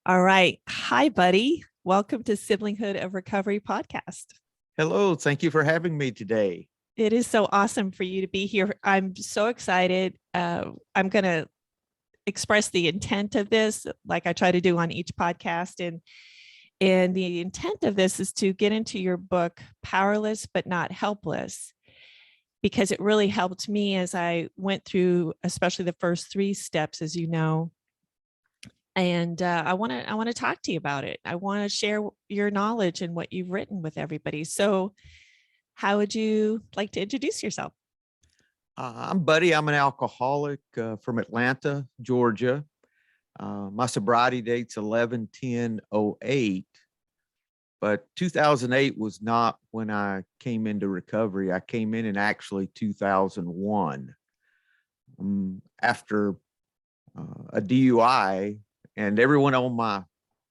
All right. Hi, buddy. Welcome to Siblinghood of Recovery podcast. Hello, thank you for having me today. It is so awesome for you to be here. I'm so excited. I'm going to express the intent of this, like I try to do on each podcast. And the intent of this is to get into your book, Powerless but Not Helpless, because it really helped me as I went through, especially the first three steps, as you know. And I want to talk to you about it. I want to share your knowledge and what you've written with everybody. So, how would you like to introduce yourself? I'm Buddy. I'm an alcoholic from Atlanta, Georgia. My sobriety date's 11/10/08, but 2008 was not when I came into recovery. I came in actually 2001 after a DUI, and everyone on my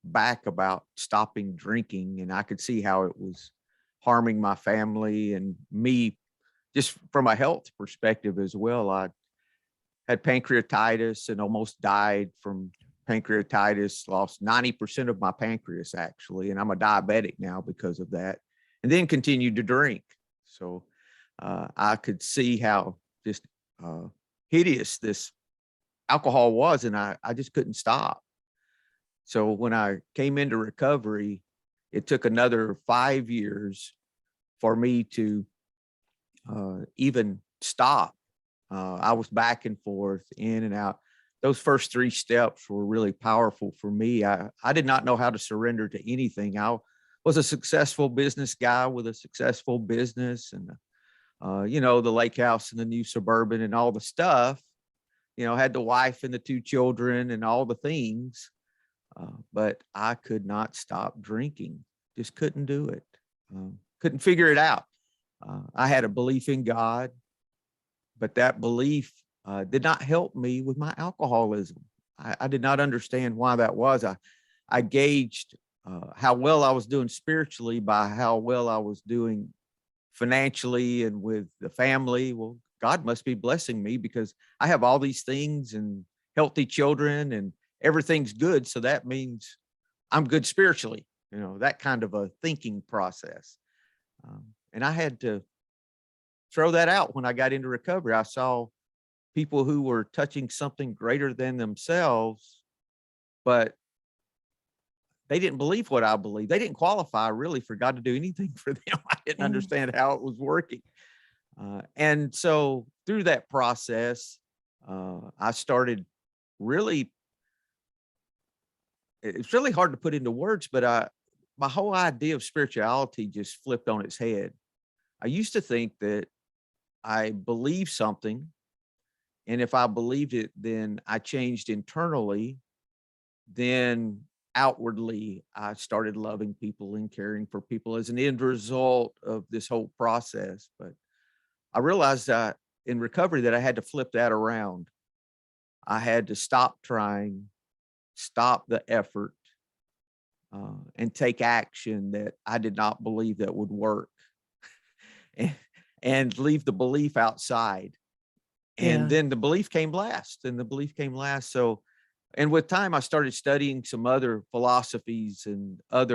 back about stopping drinking, and I could see how it was harming my family and me just from a health perspective as well. I had pancreatitis and almost died from pancreatitis, lost 90% of my pancreas actually, and I'm a diabetic now because of that, and then continued to drink. So I could see how just hideous this alcohol was, and I just couldn't stop. So when I came into recovery, it took another 5 years for me to even stop. I was back and forth, in and out. Those first three steps were really powerful for me. I did not know how to surrender to anything. I was a successful business guy with a successful business, and the lake house and the new Suburban and all the stuff. Had the wife and the two children and all the things, but I could not stop drinking. Just couldn't do it. Couldn't figure it out. I had a belief in God, but that belief did not help me with my alcoholism. I did not understand why that was. I gauged how well I was doing spiritually by how well I was doing financially and with the family. Well, God must be blessing me because I have all these things and healthy children and everything's good. So that means I'm good spiritually, that kind of a thinking process. And I had to throw that out when I got into recovery. I saw people who were touching something greater than themselves, but they didn't believe what I believe. They didn't qualify really for God to do anything for them. I didn't understand how it was working. And so through that process, I started really, it's really hard to put into words, but my whole idea of spirituality just flipped on its head. I used to think that I believed something, and if I believed it, then I changed internally. Then outwardly, I started loving people and caring for people as an end result of this whole process. But I realized that in recovery that I had to flip that around. I had to stop trying, stop the effort, and take action that I did not believe that would work, and leave the belief outside. And Yeah. then the belief came last, So, and with time, I started studying some other philosophies and I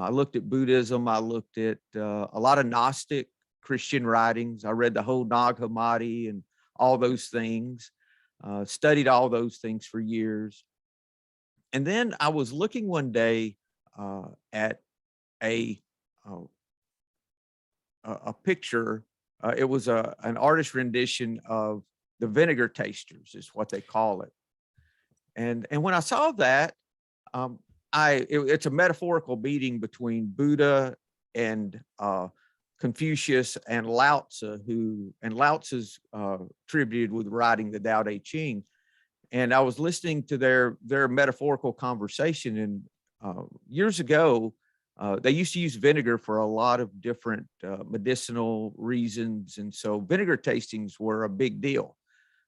looked at Buddhism. I looked at a lot of Gnostic Christian writings. I read the whole Nag Hammadi and all those things, studied all those things for years. And then I was looking one day at a picture. It was an artist rendition of the Vinegar Tasters, is what they call it. And when I saw that, it's a metaphorical meeting between Buddha and Confucius and Lao Tzu, Lao Tzu's attributed with writing the Tao Te Ching. And I was listening to their metaphorical conversation. And years ago, they used to use vinegar for a lot of different medicinal reasons. And so vinegar tastings were a big deal.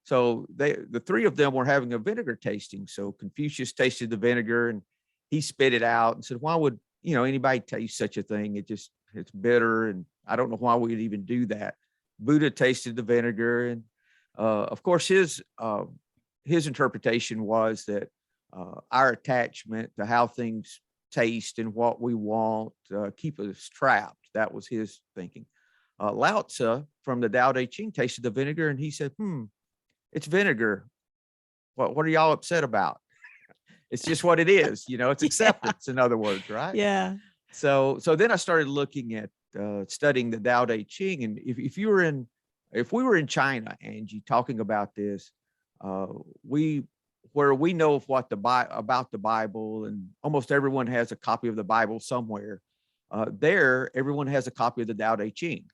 So the three of them were having a vinegar tasting. So Confucius tasted the vinegar and he spit it out and said, why would, anybody taste such a thing? It's bitter. And I don't know why we'd even do that. Buddha tasted the vinegar. And of course, his interpretation was that our attachment to how things taste and what we want, keep us trapped. That was his thinking. Lao Tzu from the Tao Te Ching tasted the vinegar and he said, it's vinegar. What are y'all upset about? It's just what it is. It's Yeah. acceptance, in other words, right? Yeah. So then I started looking at studying the Tao Te Ching. And if we were in China, Angie, talking about this, uh, we where we know of what about the Bible, and almost everyone has a copy of the Bible somewhere. There, everyone has a copy of the Tao Te Ching.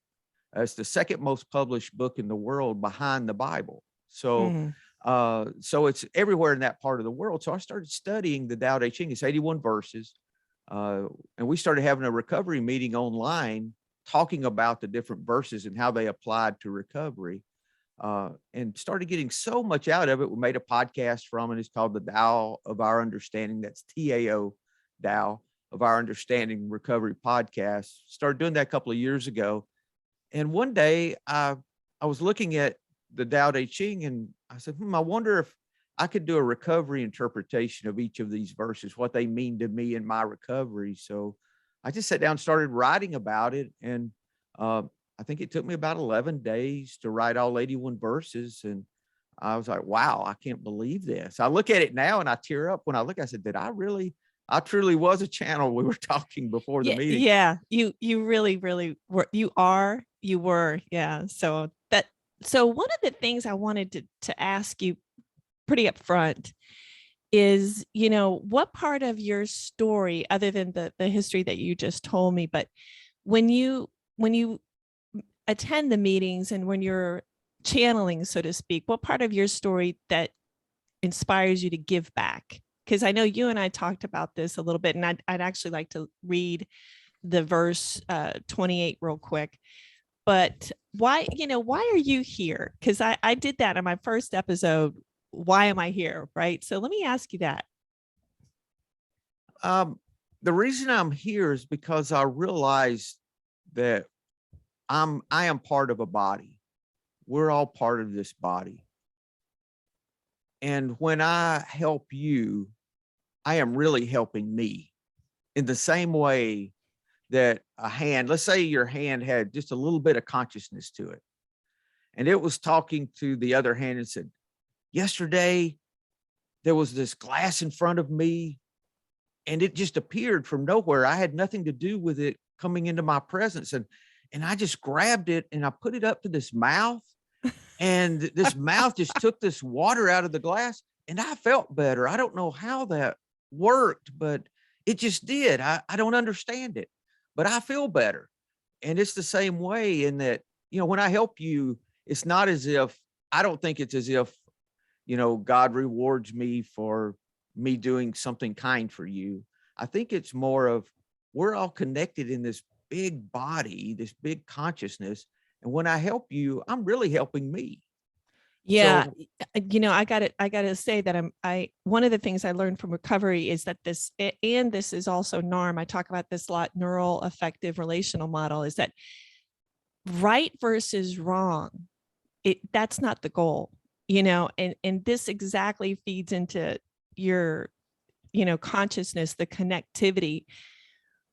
It's the second most published book in the world behind the Bible. So, Mhm. so it's everywhere in that part of the world. So I started studying the Tao Te Ching. It's 81 verses. And we started having a recovery meeting online talking about the different verses and how they applied to recovery, and started getting so much out of it. We made a podcast from it. It's called the Tao of Our Understanding. That's TAO, Tao of Our Understanding Recovery Podcast. Started doing that a couple of years ago. And one day I was looking at the Tao Te Ching and I said, I wonder if I could do a recovery interpretation of each of these verses, what they mean to me in my recovery. So I just sat down and started writing about it. And I think it took me about 11 days to write all 81 verses. And I was like, wow, I can't believe this. I look at it now and I tear up when I look. I said, I truly was a channel. We were talking before the Yeah. meeting. Yeah. You really, really were. You were. Yeah. So one of the things I wanted to ask you pretty upfront is, what part of your story, other than the history that you just told me, but when you attend the meetings and when you're channeling, so to speak, what part of your story that inspires you to give back? Because I know you and I talked about this a little bit, and I'd actually like to read the verse 28 real quick. But why are you here? Because I did that in my first episode. Why am I here? Right. So let me ask you that. Um, the reason I'm here is because I realize that I am part of a body. We're all part of this body. And when I help you, I am really helping me in the same way that let's say your hand had just a little bit of consciousness to it. And it was talking to the other hand and said, yesterday there was this glass in front of me and it just appeared from nowhere. I had nothing to do with it coming into my presence. And I just grabbed it and I put it up to this mouth, and this mouth just took this water out of the glass and I felt better. I don't know how that worked, but it just did. I don't understand it, but I feel better. And it's the same way in that, when I help you, it's not as if, I don't think it's as if, God rewards me for me doing something kind for you. I think it's more of, we're all connected in this big body, this big consciousness. And when I help you, I'm really helping me. Yeah, So I gotta say that one of the things I learned from recovery is that and this is also NARM. I talk about this a lot, neural affective relational model, is that right versus wrong. That's not the goal, and this exactly feeds into your, consciousness, the connectivity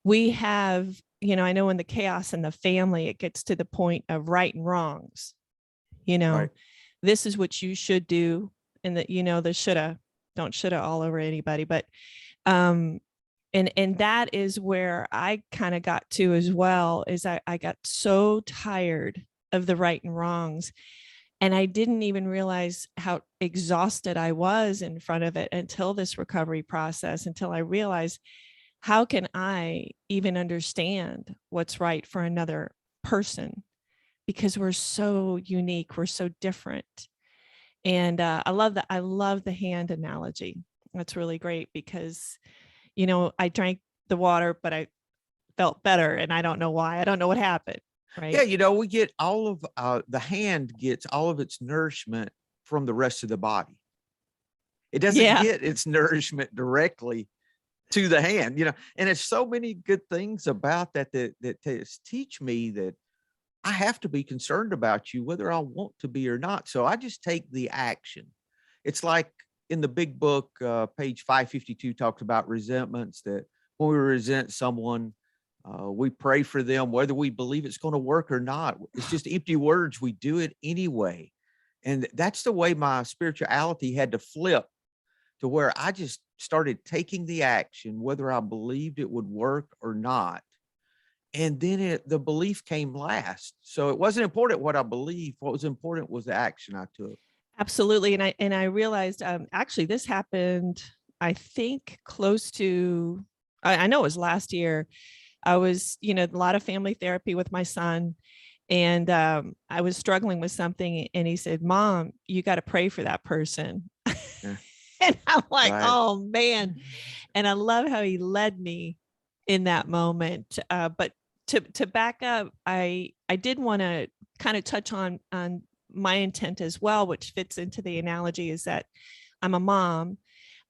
we have. I know in the chaos in the family, it gets to the point of right and wrongs, you know right. this is what you should do, and that, the shoulda, don't shoulda all over anybody, but um and that is where I kind of got to as well. Is I got so tired of the right and wrongs, and I didn't even realize how exhausted I was in front of it until this recovery process, until I realized, how can I even understand what's right for another person? Because we're so unique, we're so different. And I love that. I love the hand analogy. That's really great because, I drank the water, but I felt better, and I don't know why. I don't know what happened. Yeah. Right. We get all of the hand gets all of its nourishment from the rest of the body. It doesn't Yeah. get its nourishment directly to the hand, and it's so many good things about that teach me that I have to be concerned about you, whether I want to be or not. So I just take the action. It's like in the big book, page 552 talks about resentments, that when we resent someone, we pray for them, whether we believe it's going to work or not. It's just empty words. We do it anyway. And that's the way my spirituality had to flip, to where I just started taking the action, whether I believed it would work or not. And then the belief came last. So it wasn't important what I believed. What was important was the action I took. Absolutely. And I realized, actually this happened, I think close to, I know it was last year. I was, a lot of family therapy with my son, and I was struggling with something, and he said, "Mom, you got to pray for that person." Yeah. And I'm like, Right. oh man. And I love how he led me in that moment. But to back up, I did want to kind of touch on my intent as well, which fits into the analogy, is that I'm a mom.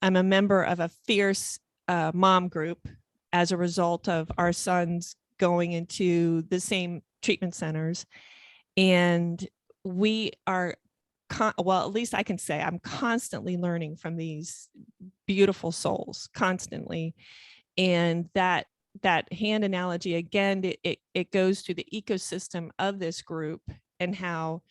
I'm a member of a fierce mom group as a result of our sons going into the same treatment centers. And we are, well, at least I can say I'm constantly learning from these beautiful souls, constantly. And that hand analogy, again, it goes to the ecosystem of this group, and how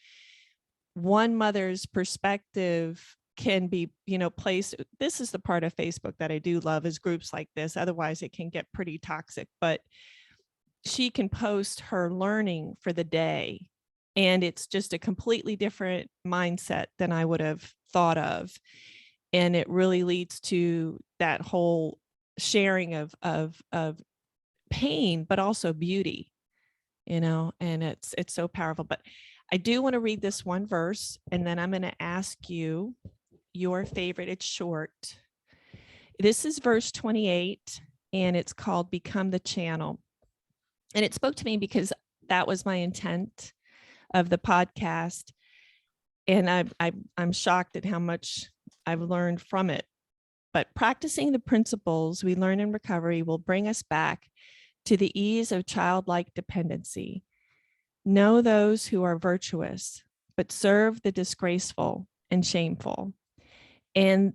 one mother's perspective can be, placed. This is the part of Facebook that I do love, is groups like this. Otherwise it can get pretty toxic. But she can post her learning for the day, and it's just a completely different mindset than I would have thought of. And it really leads to that whole sharing of pain, but also beauty, and it's so powerful. But I do want to read this one verse, and then I'm going to ask you your favorite. It's short. This is verse 28, and it's called Become the Channel. And it spoke to me because that was my intent of the podcast. And I'm shocked at how much I've learned from it. But practicing the principles we learn in recovery will bring us back to the ease of childlike dependency. Know those who are virtuous, but serve the disgraceful and shameful. And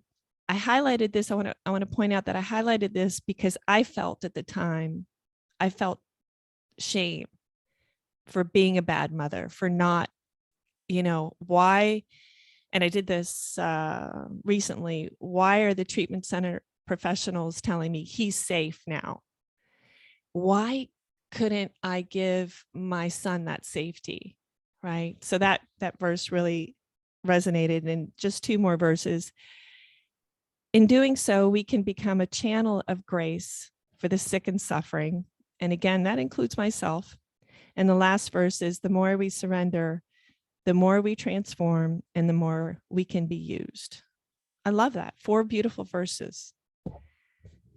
I highlighted this. I want to point out that I highlighted this because I felt at the time, I felt shame for being a bad mother, for not, why, and I did this recently, why are the treatment center professionals telling me he's safe now? Why couldn't I give my son that safety? Right. So that verse really resonated. And just two more verses. In doing so, we can become a channel of grace for the sick and suffering. And again, that includes myself. And the last verse is, the more we surrender, the more we transform, and the more we can be used. I love that. 4 beautiful verses,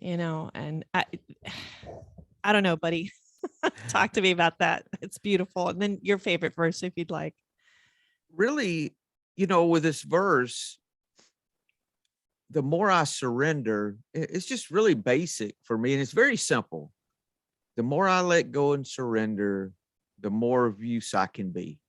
and I don't know, buddy. Talk to me about that. It's beautiful. And then your favorite verse, if you'd like. Really, with this verse, the more I surrender, it's just really basic for me. And it's very simple. The more I let go and surrender, the more of use I can be.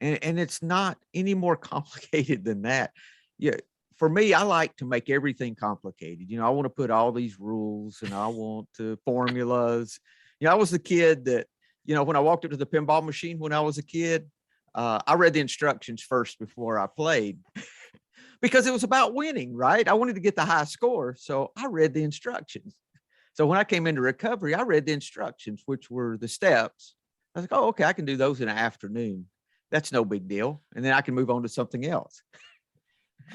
And it's not any more complicated than that. Yeah. For me, I like to make everything complicated. I want to put all these rules, and I want to formulas. I was the kid that, when I walked up to the pinball machine when I was a kid, I read the instructions first before I played because it was about winning, right? I wanted to get the high score. So I read the instructions. So when I came into recovery, I read the instructions, which were the steps. I was like, oh, okay, I can do those in the afternoon. That's no big deal. And then I can move on to something else.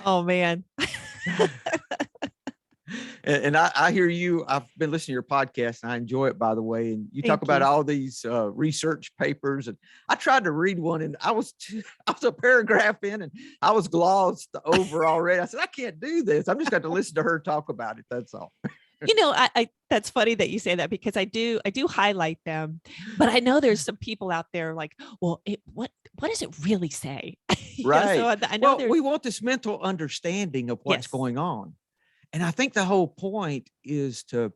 Oh, man. And I hear you. I've been listening to your podcast, and I enjoy it, by the way. And you talk about all these research papers. And I tried to read one, and I was a paragraph in, and I was glossed over already. I said, I can't do this. I'm just going to listen to her talk about it. That's all. I that's funny that you say that, because I do highlight them, but I know there's some people out there like, well, what does it really say? Right. So I know we want this mental understanding of what's going on. And I think the whole point is to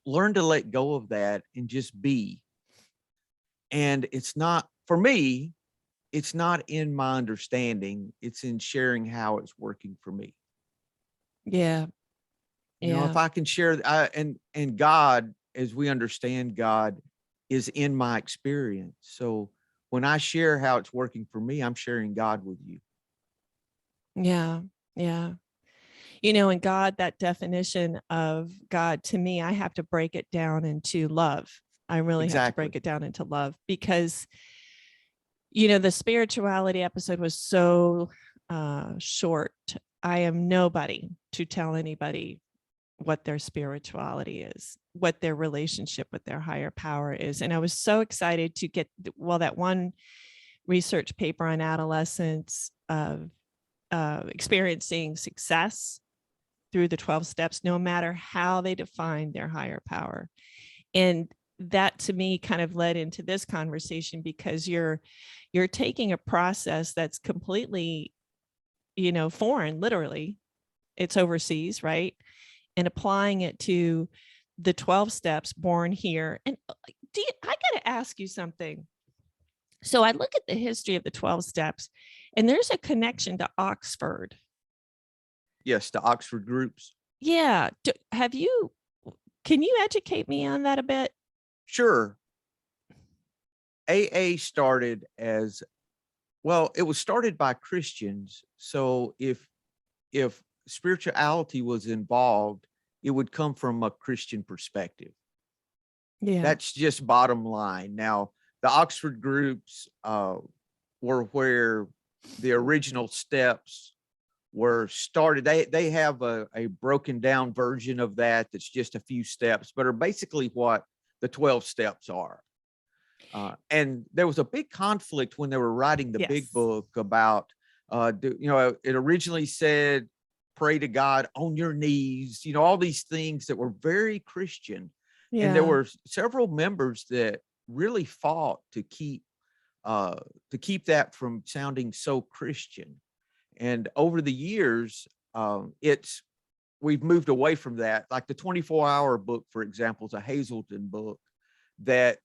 learn to let go of that and just be. And it's not, for me, it's not in my understanding, it's in sharing how it's working for me. Yeah. You know, if Yeah. I can share, and God, as we understand God, is in my experience. So when I share how it's working for me, I'm sharing God with you. Yeah. Yeah. You know, and God, that definition of God to me, I have to break it down into love. I really have to break Exactly. it down into love because, you know, the spirituality episode was so short. I am nobody to tell anybody what their spirituality is, what their relationship with their higher power is. And I was so excited to get, well, that one research paper on adolescents of experiencing success through the 12 steps, no matter how they define their higher power. And that to me kind of led into this conversation because you're taking a process that's completely, you know, foreign, literally. It's overseas, right? And applying it to the 12 steps born here. And I got to ask you something. So I look at the history of the 12 steps, and there's a connection to Oxford. Yes, the Oxford groups. Yeah. Can you educate me on that a bit? Sure. AA started as, well, it was started by Christians. So if spirituality was involved, it would come from a Christian perspective. Yeah. That's just bottom line. Now, the Oxford groups were where the original steps were started. They have a broken down version of that that's just a few steps, but are basically what the 12 steps are. And there was a big conflict when they were writing the big Yes. book about, you know, it originally said, pray to God on your knees, you know, all these things that were very Christian. And there Yeah. were several members that really fought to keep that from sounding so Christian. And over the years, we've moved away from that. Like the 24-hour book, for example, is a Hazelden book that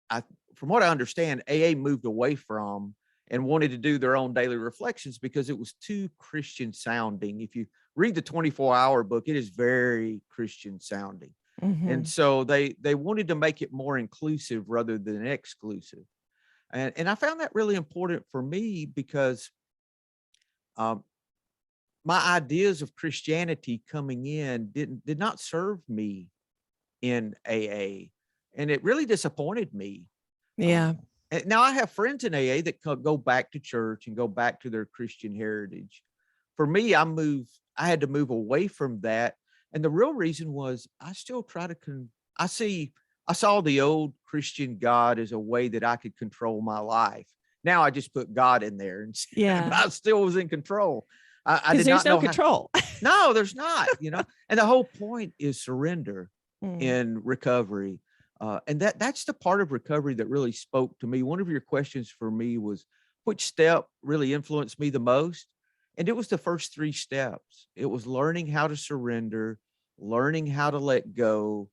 I, from what I understand, AA moved away from and wanted to do their own daily reflections because it was too Christian sounding. If you read the 24-hour book, it is very Christian sounding. And Mm-hmm. so they wanted to make it more inclusive rather than exclusive. And I found that really important for me because um, my ideas of Christianity coming in did not serve me in AA, and it really disappointed me. Yeah. Um, and now I have friends in AA that go back to church and go back to their Christian heritage. For me, I had to move away from that, and the real reason was I still try to I saw the old Christian God as a way that I could control my life. Now I just put God in there, and but Yeah. I still was in control. I Because did there's not no know how. control. No, there's not, you know, and the whole point is surrender Mm. in recovery. And that's the part of recovery that really spoke to me. One of your questions for me was, which step really influenced me the most? And it was the first three steps. It was learning how to surrender, learning how to let go,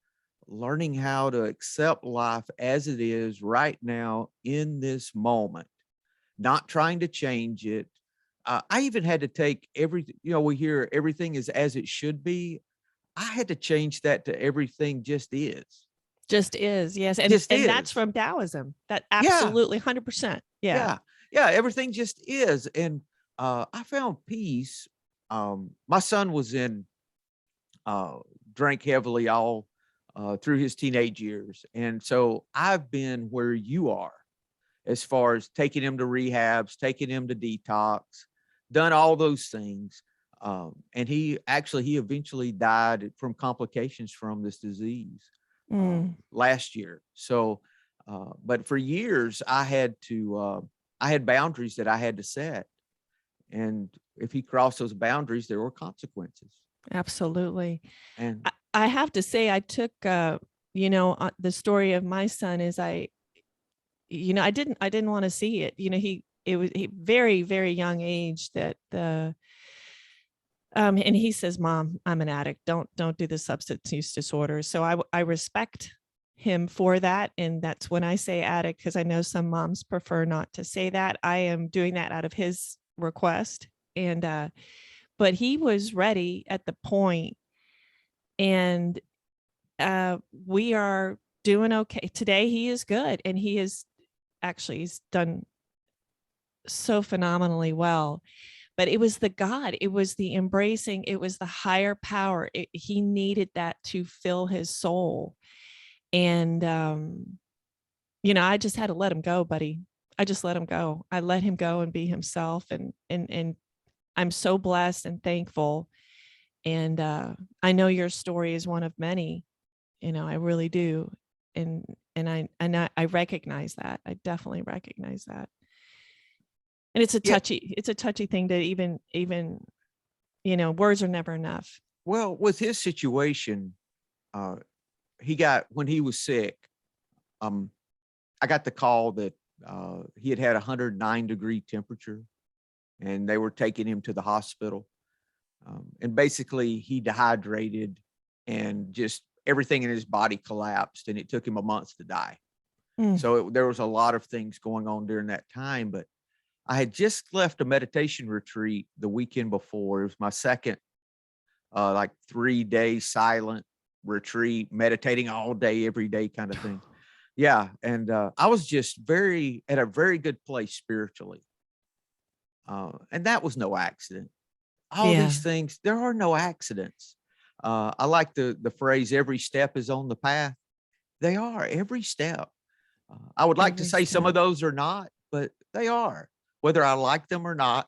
learning how to accept life as it is right now in this moment, not trying to change it. I even had to take everything, you know, we hear everything is as it should be. I had to change that to everything just is. Just is. Yes. Just And that's is. from Taoism. That Yeah. absolutely 100%. Yeah. Yeah. Yeah. Everything just is. And I found peace. My son was uh, drank heavily all through his teenage years. And so I've been where you are as far as taking him to rehabs, taking him to detox, done all those things. And he eventually died from complications from this disease Mm. last year. So, but for years I had boundaries that I had to set. And if he crossed those boundaries, there were consequences. Absolutely. And I have to say, I took, you know, the story of my son is you know, I didn't want to see it. You know, it was a very, very young age that and he says, Mom, I'm an addict. Don't do the substance use disorder. So I respect him for that. And that's when I say addict, because I know some moms prefer not to say that. I am doing that out of his request. And but he was ready at the point, and we are doing okay. Today he is good, and he is actually, he's done so phenomenally well. But it was the God, it was the embracing, it was the higher power. He needed that to fill his soul. And I just had to let him go, buddy. I just let him go. I let him go and be himself. And I'm so blessed and thankful. And I know your story is one of many. I really do. And I recognize that. I definitely recognize that. And it's a Yeah. touchy thing to even words are never enough. Well, with his situation, when he was sick, I got the call that he had 109-degree temperature, and they were taking him to the hospital. And basically, he dehydrated, and just everything in his body collapsed, and it took him a month to die. Mm. So there was a lot of things going on during that time. But I had just left a meditation retreat the weekend before. It was my second, like 3-day silent retreat, meditating all day, every day kind of thing. Yeah. And I was just at a very good place spiritually. And that was no accident. All Yeah. these things, there are no accidents. I like the phrase, every step is on the path. They are, every step. I would like to Every say some step. of those are not, but they are. Whether I like them or not,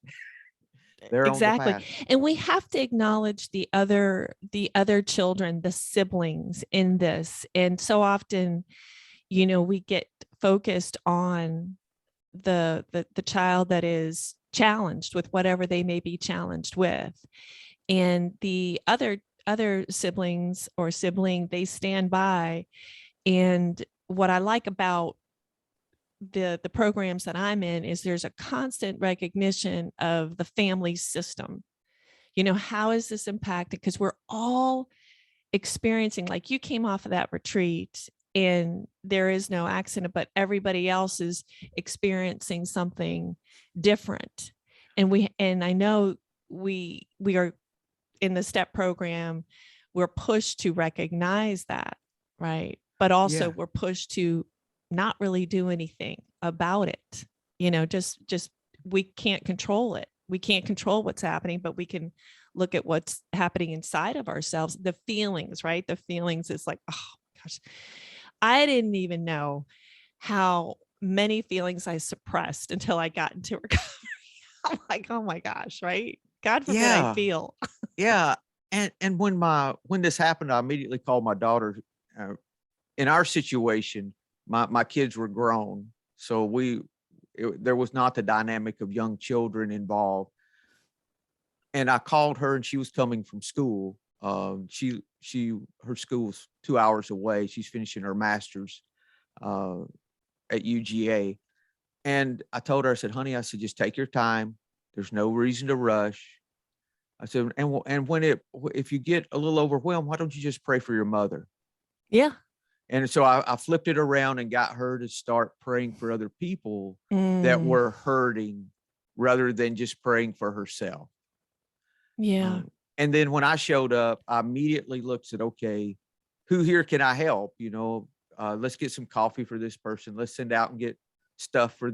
they're on the Exactly. path. And we have to acknowledge the other children, the siblings in this. And so often, we get focused on the child that is challenged with whatever they may be challenged with. And the other siblings or sibling, they stand by. And what I like about the programs that I'm in is there's a constant recognition of the family system. How is this impacted? Because we're all experiencing, like you came off of that retreat and there is no accident, but everybody else is experiencing something different. And I know we are in the STEP program, we're pushed to recognize that, right? But also Yeah. we're pushed to not really do anything about it. Just we can't control it. We can't control what's happening, but we can look at what's happening inside of ourselves. The feelings, right? The feelings is like, oh gosh, I didn't even know how many feelings I suppressed until I got into recovery. I'm like, oh my gosh, right? God forbid I Yeah. feel. Yeah. And when this happened, I immediately called my daughter. In our situation, my kids were grown, so there was not the dynamic of young children involved. And I called her, and she was coming from school. Her school's 2 hours away. She's finishing her master's at UGA. And I told her, I said, honey, I said, just take your time. There's no reason to rush. I said, and if you get a little overwhelmed, why don't you just pray for your mother? Yeah. And so I flipped it around and got her to start praying for other people that Mm, were hurting, rather than just praying for herself. yeah. And then when I showed up, I immediately looked at, okay, who here can I help? Let's get some coffee for this person. Let's send out and get stuff for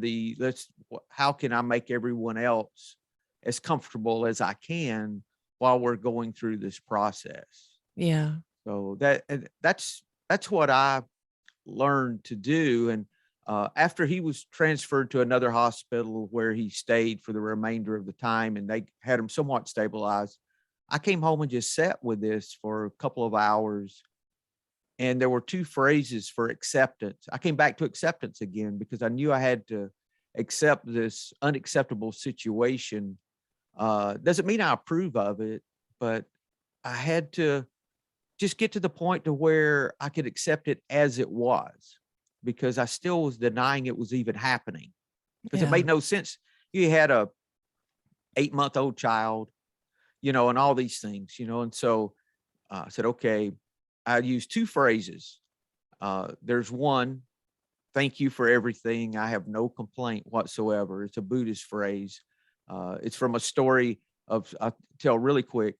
how can I make everyone else as comfortable as I can while we're going through this process? Yeah. So that's what I learned to do. And after he was transferred to another hospital where he stayed for the remainder of the time, and they had him somewhat stabilized, I came home and just sat with this for a couple of hours. And there were 2 phrases for acceptance. I came back to acceptance again because I knew I had to accept this unacceptable situation. Doesn't mean I approve of it, but I had to just get to the point to where I could accept it as it was, because I still was denying it was even happening, because it Yeah. made no sense. You had a 8-month-old child, and all these things, and so I said, okay, I used 2 phrases. There's one, thank you for everything. I have no complaint whatsoever. It's a Buddhist phrase. It's from a story of, I'll tell really quick.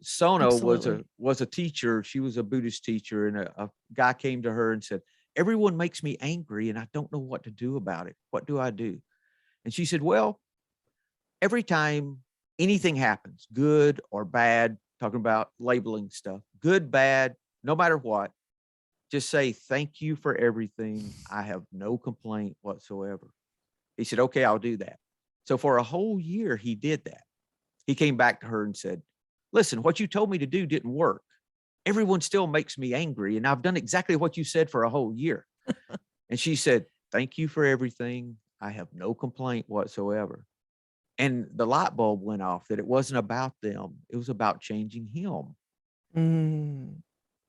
Sono Absolutely. was a teacher. She was a Buddhist teacher, and a guy came to her and said, everyone makes me angry and I don't know what to do about it. What do I do? And she said, well, every time anything happens, good or bad, talking about labeling stuff, good, bad, no matter what, just say, thank you for everything. I have no complaint whatsoever. He said, okay, I'll do that. So for a whole year, he did that. He came back to her and said, listen, what you told me to do didn't work. Everyone still makes me angry. And I've done exactly what you said for a whole year. And she said, thank you for everything. I have no complaint whatsoever. And the light bulb went off that it wasn't about them. It was about changing him. Mm,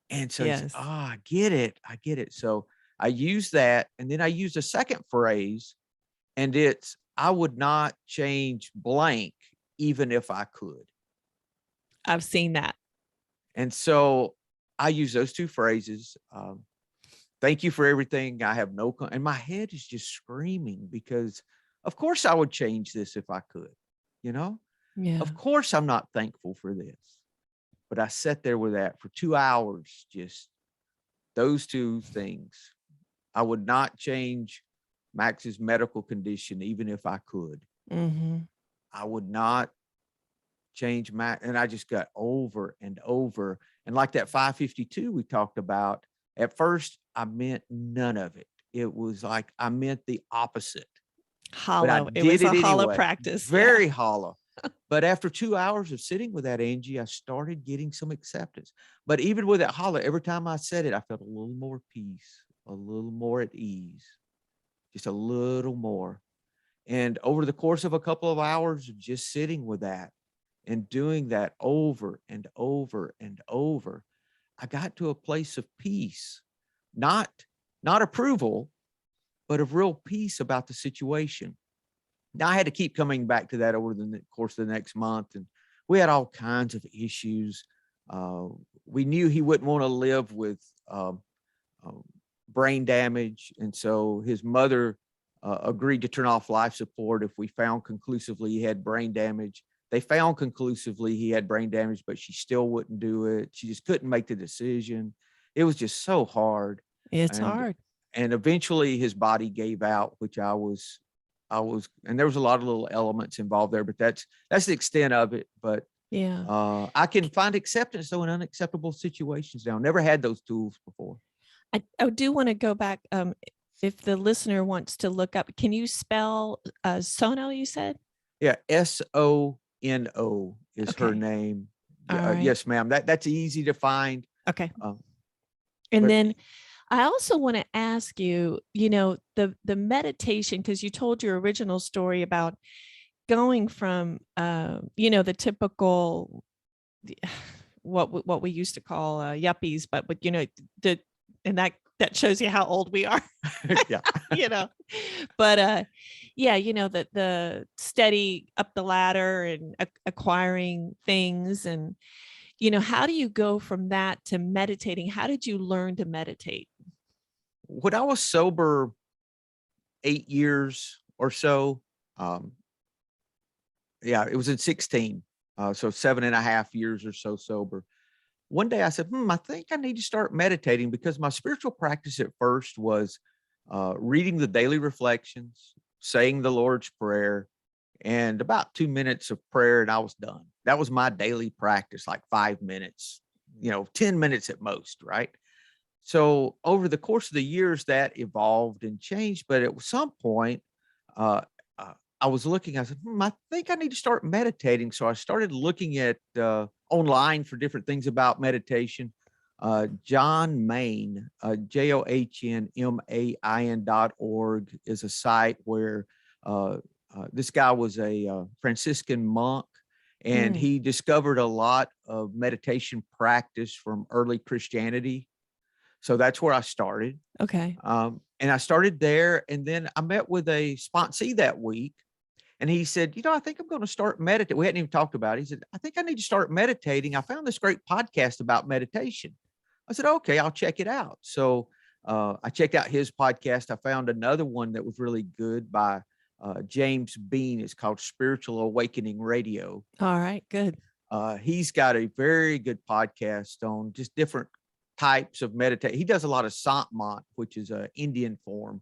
And so he said, yes. I get it. I get it. So I used that. And then I used a second phrase, and it's, I would not change blank even if I could. I've seen that. And so I use those two phrases. Thank you for everything. I have no, and my head is just screaming because of course I would change this if I could, you know, Yeah. of course I'm not thankful for this, but I sat there with that for 2 hours, just those two things. I would not change Max's medical condition, even if I could. Mm-hmm. I would not change Max. And I just got over and over. And like that 552 we talked about, at first I meant none of it. It was like I meant the opposite, but I Hollow. It did was it a hollow anyway. practice. Very hollow. But after 2 hours of sitting with that, Angie, I started getting some acceptance. But even with that hollow, every time I said it, I felt a little more peace, a little more at ease, just a little more. And over the course of a couple of hours of just sitting with that and doing that over and over and over, I got to a place of peace, not approval, but of real peace about the situation. Now I had to keep coming back to that over the course of the next month, and we had all kinds of issues. We knew he wouldn't want to live with um, brain damage, and so his mother agreed to turn off life support if we found conclusively he had brain damage. They found conclusively he had brain damage, but she still wouldn't do it. She just couldn't make the decision. It was just so hard. It's And hard. eventually his body gave out, which I was, and there was a lot of little elements involved there, but that's the extent of it. But Yeah. I can find acceptance though in unacceptable situations now. Never had those tools before. I do want to go back. If the listener wants to look up, can you spell Sono, you said? Yeah, Sono is her Okay. name. All right. Yes, ma'am. That's easy to find. Okay. And But then I also want to ask you, the meditation, because you told your original story about going from, the typical, what we used to call yuppies, but the and that shows you how old we are. yeah, But yeah, the steady up the ladder and acquiring things. And how do you go from that to meditating? How did you learn to meditate? when I was sober 8 years or so, um, yeah, it was in 16. So 7.5 years or so sober. One day I said, I think I need to start meditating, because my spiritual practice at first was reading the daily reflections, saying the Lord's Prayer, and about 2 minutes of prayer, and I was done. That was my daily practice, like 5 minutes, 10 minutes at most, right? So over the course of the years, that evolved and changed. But at some point, uh, I was looking, I said, I think I need to start meditating. So I started looking at online for different things about meditation. John Main, JOHNMAIN.org is a site where this guy was a Franciscan monk, and he discovered a lot of meditation practice from early Christianity. So that's where I started. Okay. And I started there. And then I met with a sponsee that week. And he said, I think I'm going to start meditating. We hadn't even talked about it. He said, I think I need to start meditating. I found this great podcast about meditation. I said, okay, I'll check it out. So I checked out his podcast. I found another one that was really good by James Bean. It's called Spiritual Awakening Radio. All right, good. He's got a very good podcast on just different types of meditation. He does a lot of Satmant, which is an Indian form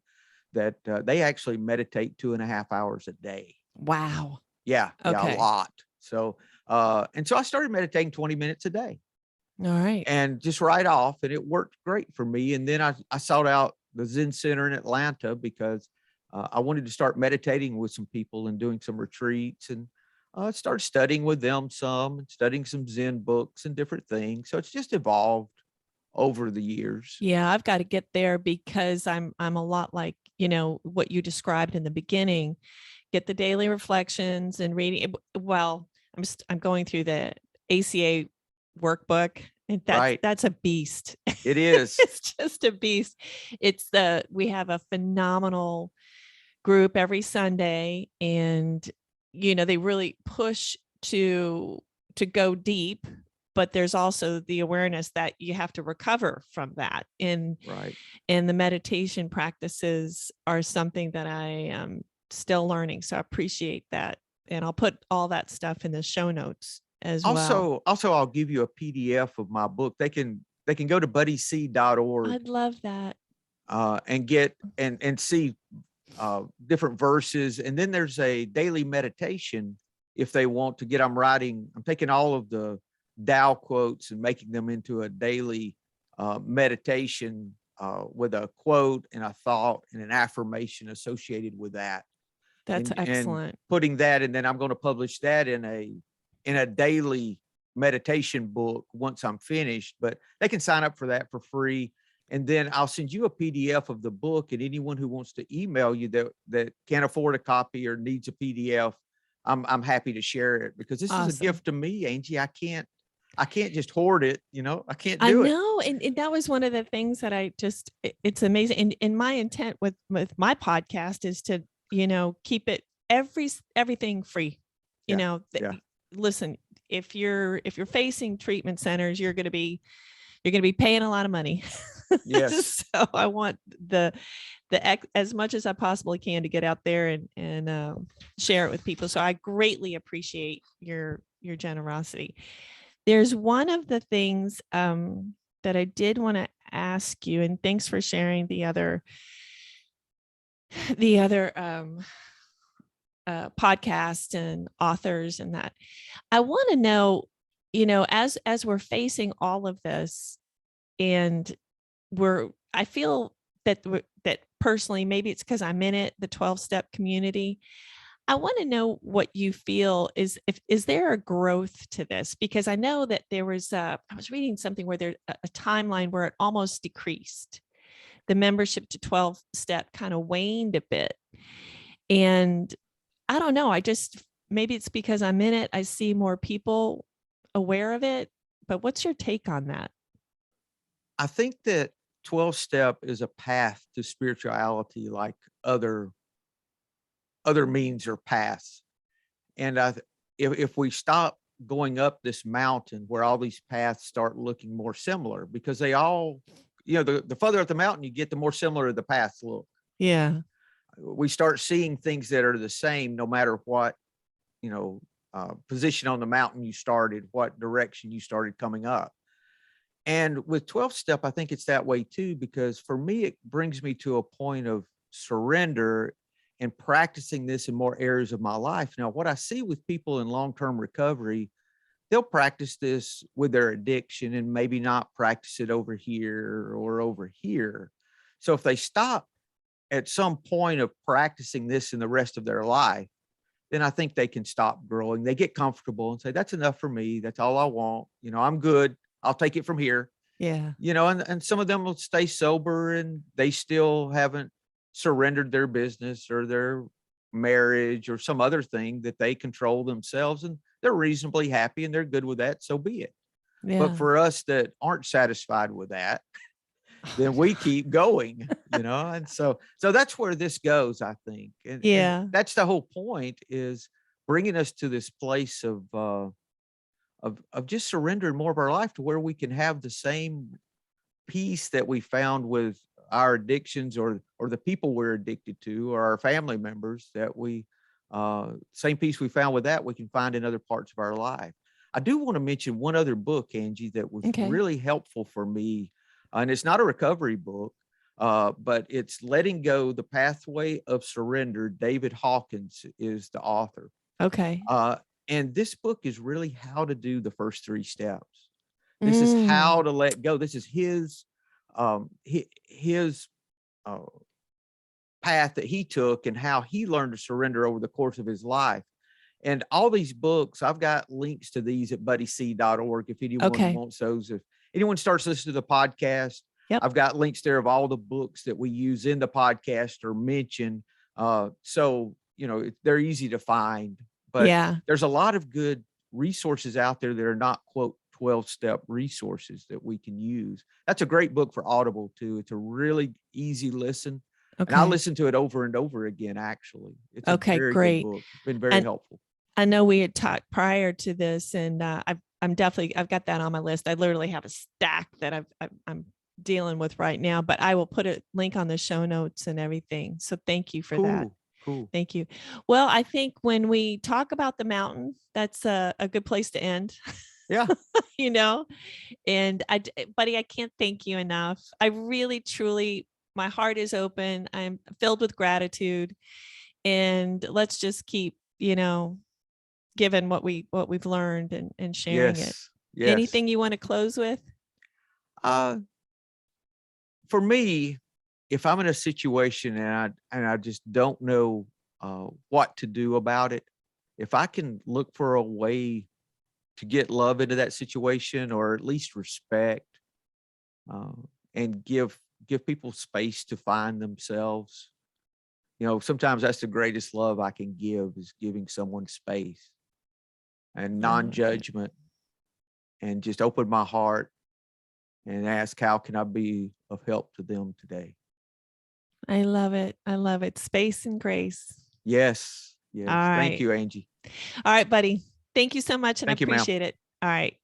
that they actually meditate 2.5 hours a day. Wow. Yeah, a Okay. lot. So, and so I started meditating 20 minutes a day. All right. And just right off, and it worked great for me. And then I sought out the Zen Center in Atlanta because I wanted to start meditating with some people and doing some retreats, and started studying with them some, and studying some Zen books and different things. So it's just evolved over the years. Yeah, I've got to get there because I'm a lot like, what you described in the beginning. Get the daily reflections and reading. Well, I'm going through the ACA workbook, and Right. that's a beast. It is. It's just a beast. We have a phenomenal group every Sunday, and they really push to go deep, but there's also the awareness that you have to recover from that. Right. And the meditation practices are something that I am still learning. So I appreciate that. And I'll put all that stuff in the show notes as well. Also, I'll give you a PDF of my book. They can go to buddyc.org I'd love that. and get and see different verses. And then there's a daily meditation if they want to get. I'm taking all of the Tao quotes and making them into a daily meditation with a quote and a thought and an affirmation associated with that. That's excellent. And putting that, and then I'm going to publish that in a daily meditation book once I'm finished. But they can sign up for that for free. And then I'll send you a PDF of the book, and anyone who wants to email you that can't afford a copy or needs a PDF, I'm happy to share it, because this is a gift to me, Angie. I can't just hoard it. I can't do it. I know. And that was one of the things that it's amazing. And my intent with my podcast is to, keep it everything free. Listen, if you're facing treatment centers, you're going to be paying a lot of money. Yes. So I want the as much as I possibly can to get out there and share it with people. So I greatly appreciate your generosity. There's one of the things that I did want to ask you, and thanks for sharing the other podcast and authors and that. I want to know, as we're facing all of this, and I feel that personally, maybe it's because I'm in it, the 12-step community. I want to know what you feel is there a growth to this? Because I know that there was I was reading something where there's a timeline where it almost decreased. The membership to 12-step kind of waned a bit. And I don't know, maybe it's because I'm in it, I see more people aware of it, but what's your take on that? I think that 12-step is a path to spirituality like other means or paths. And if we stop going up this mountain where all these paths start looking more similar, because they all, the further up the mountain you get, the more similar the paths look. Yeah. We start seeing things that are the same, no matter what, position on the mountain you started, what direction you started coming up. And with 12-step, I think it's that way too, because for me, it brings me to a point of surrender and practicing this in more areas of my life. Now, what I see with people in long-term recovery, they'll practice this with their addiction and maybe not practice it over here or over here. So if they stop at some point of practicing this in the rest of their life, then I think they can stop growing. They get comfortable and say, that's enough for me. That's all I want. I'm good. I'll take it from here. Yeah. And some of them will stay sober and they still haven't surrendered their business or their marriage or some other thing that they control themselves, and they're reasonably happy and they're good with that. So be it. Yeah. But for us that aren't satisfied with that, then we keep going, and so that's where this goes, I think. And that's the whole point, is bringing us to this place of just surrendering more of our life to where we can have the same peace that we found with our addictions or the people we're addicted to or our family members, that we same peace we found with that, we can find in other parts of our life. I do want to mention one other book, Angie, that was Okay. really helpful for me. And it's not a recovery book, but it's Letting Go, The Pathway of Surrender. David Hawkins is the author. Okay. And this book is really how to do the first 3 steps. This is how to let go. This is his path that he took and how he learned to surrender over the course of his life. And all these books, I've got links to these at buddyc.org if anyone wants those. If anyone starts listening to the podcast, I've got links there of all the books that we use in the podcast or mention. So, they're easy to find, but there's a lot of good resources out there that are not, quote, 12-step resources that we can use. That's a great book for Audible too. It's a really easy listen. And I listen to it over and over again, actually. It's a very great good book. It's been very helpful. I know we had talked prior to this, and I've got that on my list. I literally have a stack that I'm dealing with right now, but I will put a link on the show notes and everything. So thank you for that. Cool. Thank you. Well, I think when we talk about the mountain, that's a good place to end. Yeah. And buddy, I can't thank you enough. I really, truly, my heart is open. I'm filled with gratitude, and let's just keep, giving what we've learned and sharing it. Yes. Anything you want to close with? For me, if I'm in a situation and I just don't know what to do about it, if I can look for a way to get love into that situation, or at least respect, and give people space to find themselves. Sometimes that's the greatest love I can give, is giving someone space and non-judgment, and just open my heart and ask, how can I be of help to them today? I love it. I love it. Space and grace. Yes. All right. Thank you, Angie. All right, buddy. Thank you so much. And Thank you, I appreciate it. All right.